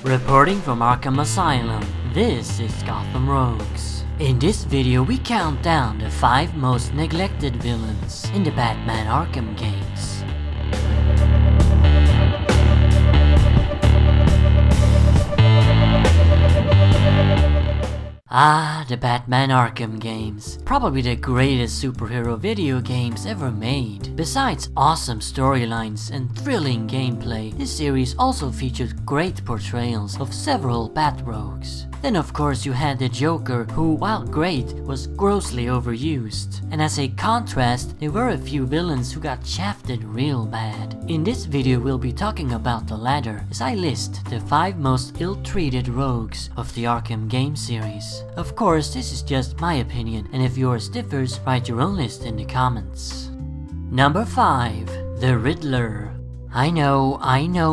Reporting from Arkham Asylum, this is Gotham Rogues. In this video we count down the 5 most neglected villains in the Batman Arkham games. The Batman Arkham games. Probably the greatest superhero video games ever made. Besides awesome storylines and thrilling gameplay, this series also featured great portrayals of several Bat-rogues. Then of course you had the Joker, who, while great, was grossly overused. And as a contrast, there were a few villains who got shafted real bad. In this video we'll be talking about the latter, as I list the 5 most ill-treated rogues of the Arkham game series. Of course, this is just my opinion, and if yours differs, write your own list in the comments. Number 5. The Riddler. I know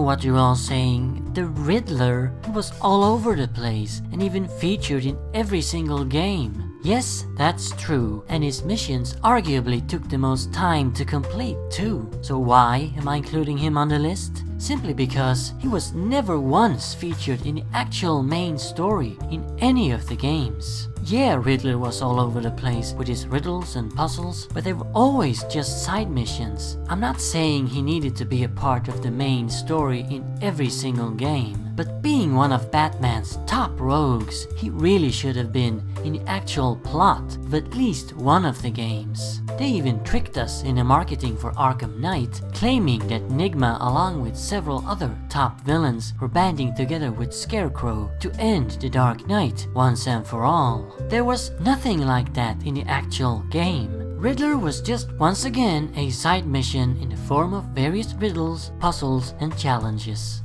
what you're all saying. The Riddler was all over the place and even featured in every single game. Yes, that's true, and his missions arguably took the most time to complete too. So why am I including him on the list? Simply because he was never once featured in the actual main story in any of the games. Yeah, Riddler was all over the place with his riddles and puzzles, but they were always just side missions. I'm not saying he needed to be a part of the main story in every single game, but being one of Batman's top rogues, he really should have been in the actual plot of at least one of the games. They even tricked us in the marketing for Arkham Knight, claiming that Nigma along with several other top villains were banding together with Scarecrow to end the Dark Knight once and for all. There was nothing like that in the actual game. Riddler was just once again a side mission in the form of various riddles, puzzles, and challenges.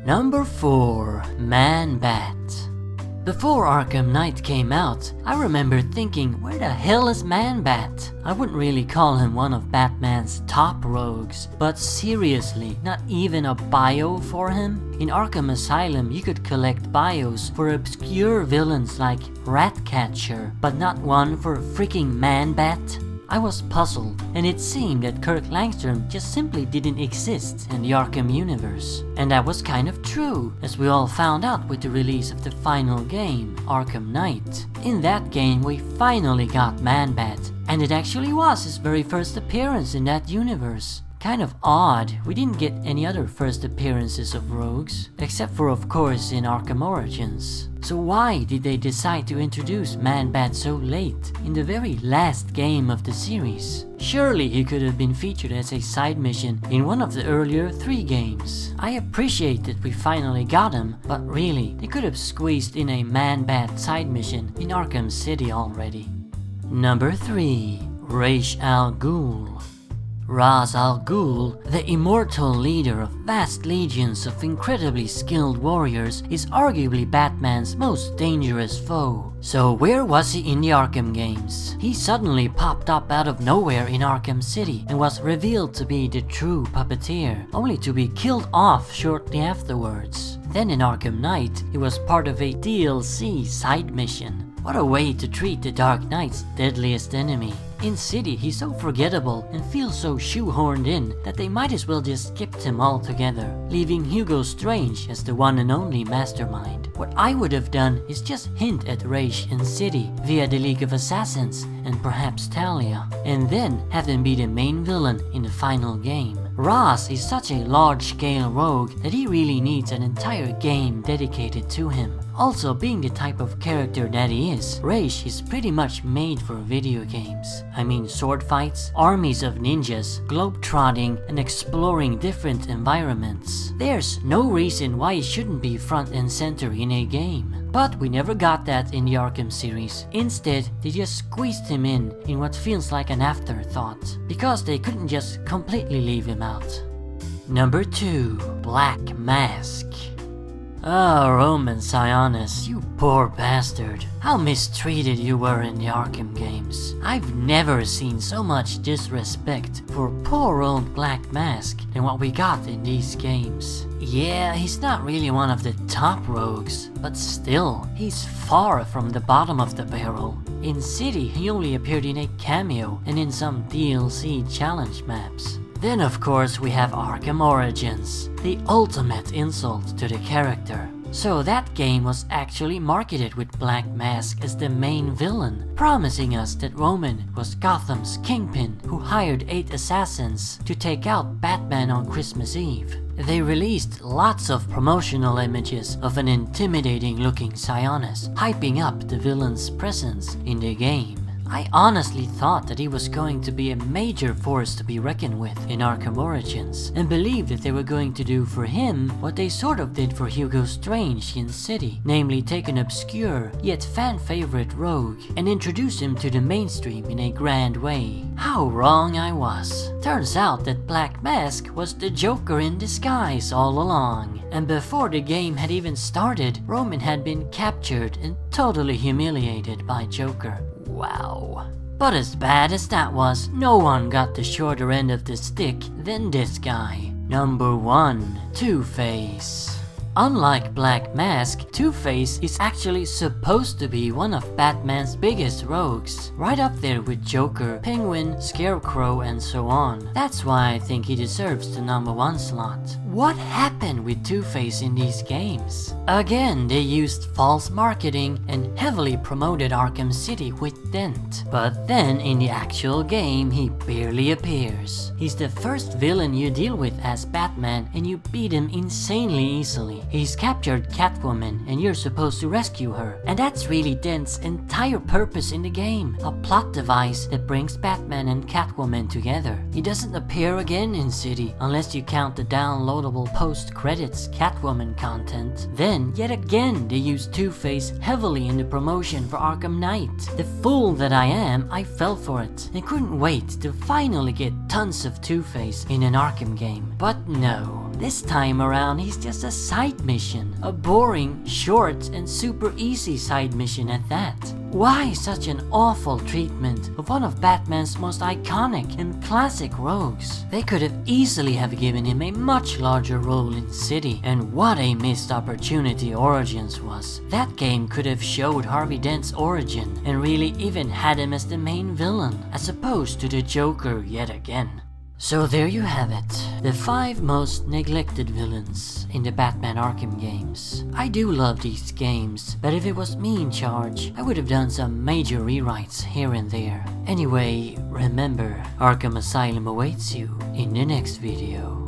Number 4. Man-Bat. Before Arkham Knight came out, I remember thinking, where the hell is Man-Bat? I wouldn't really call him one of Batman's top rogues, but seriously, not even a bio for him? In Arkham Asylum, you could collect bios for obscure villains like Ratcatcher, but not one for freaking Man-Bat? I was puzzled, and it seemed that Kirk Langstrom just simply didn't exist in the Arkham universe. And that was kind of true, as we all found out with the release of the final game, Arkham Knight. In that game we finally got Man-Bat, and it actually was his very first appearance in that universe. Kind of odd, we didn't get any other first appearances of rogues, except for of course in Arkham Origins. So why did they decide to introduce Man-Bat so late, in the very last game of the series? Surely he could have been featured as a side mission in one of the earlier 3 games. I appreciate that we finally got him, but really, they could have squeezed in a Man-Bat side mission in Arkham City already. Number 3. Ra's al Ghul. Ra's al Ghul, the immortal leader of vast legions of incredibly skilled warriors, is arguably Batman's most dangerous foe. So where was he in the Arkham games? He suddenly popped up out of nowhere in Arkham City and was revealed to be the true puppeteer, only to be killed off shortly afterwards. Then in Arkham Knight, he was part of a DLC side mission. What a way to treat the Dark Knight's deadliest enemy. In City, he's so forgettable and feels so shoehorned in that they might as well just skip him altogether, leaving Hugo Strange as the one and only mastermind. What I would have done is just hint at Ra's in City via the League of Assassins and perhaps Talia, and then have him be the main villain in the final game. Ra's is such a large-scale rogue that he really needs an entire game dedicated to him. Also, being the type of character that he is, Ra's is pretty much made for video games. I mean sword fights, armies of ninjas, globe-trotting, and exploring different environments. There's no reason why he shouldn't be front and center in a game. But we never got that in the Arkham series. Instead, they just squeezed him in what feels like an afterthought, because they couldn't just completely leave him out. Number 2. Black Mask. Oh, Roman Sionis, you poor bastard. How mistreated you were in the Arkham games. I've never seen so much disrespect for poor old Black Mask than what we got in these games. Yeah, he's not really one of the top rogues, but still, he's far from the bottom of the barrel. In City, he only appeared in a cameo and in some DLC challenge maps. Then of course we have Arkham Origins, the ultimate insult to the character. So that game was actually marketed with Black Mask as the main villain, promising us that Roman was Gotham's kingpin who hired 8 assassins to take out Batman on Christmas Eve. They released lots of promotional images of an intimidating looking Sionis, hyping up the villain's presence in the game. I honestly thought that he was going to be a major force to be reckoned with in Arkham Origins, and believed that they were going to do for him what they sort of did for Hugo Strange in City, namely take an obscure yet fan-favorite rogue and introduce him to the mainstream in a grand way. How wrong I was. Turns out that Black Mask was the Joker in disguise all along, and before the game had even started, Roman had been captured and totally humiliated by Joker. Wow. But as bad as that was, no one got the shorter end of the stick than this guy. Number 1. Two-Face. Unlike Black Mask, Two-Face is actually supposed to be one of Batman's biggest rogues, right up there with Joker, Penguin, Scarecrow, and so on. That's why I think he deserves the number 1 slot. What happened with Two-Face in these games? Again, they used false marketing and heavily promoted Arkham City with Dent. But then in the actual game, he barely appears. He's the first villain you deal with as Batman, and you beat him insanely easily. He's captured Catwoman and you're supposed to rescue her. And that's really Dent's entire purpose in the game. A plot device that brings Batman and Catwoman together. He doesn't appear again in City unless you count the downloadable post-credits Catwoman content. Then, yet again, they used Two-Face heavily in the promotion for Arkham Knight. The fool that I am, I fell for it and couldn't wait to finally get tons of Two-Face in an Arkham game. But no. This time around, he's just a side mission. A boring, short, and super easy side mission at that. Why such an awful treatment of one of Batman's most iconic and classic rogues? They could have easily have given him a much larger role in City, and what a missed opportunity Origins was. That game could have showed Harvey Dent's origin and really even had him as the main villain, as opposed to the Joker yet again. So there you have it, the 5 most neglected villains in the Batman Arkham games. I do love these games, but if it was me in charge, I would have done some major rewrites here and there. Anyway, remember, Arkham Asylum awaits you in the next video.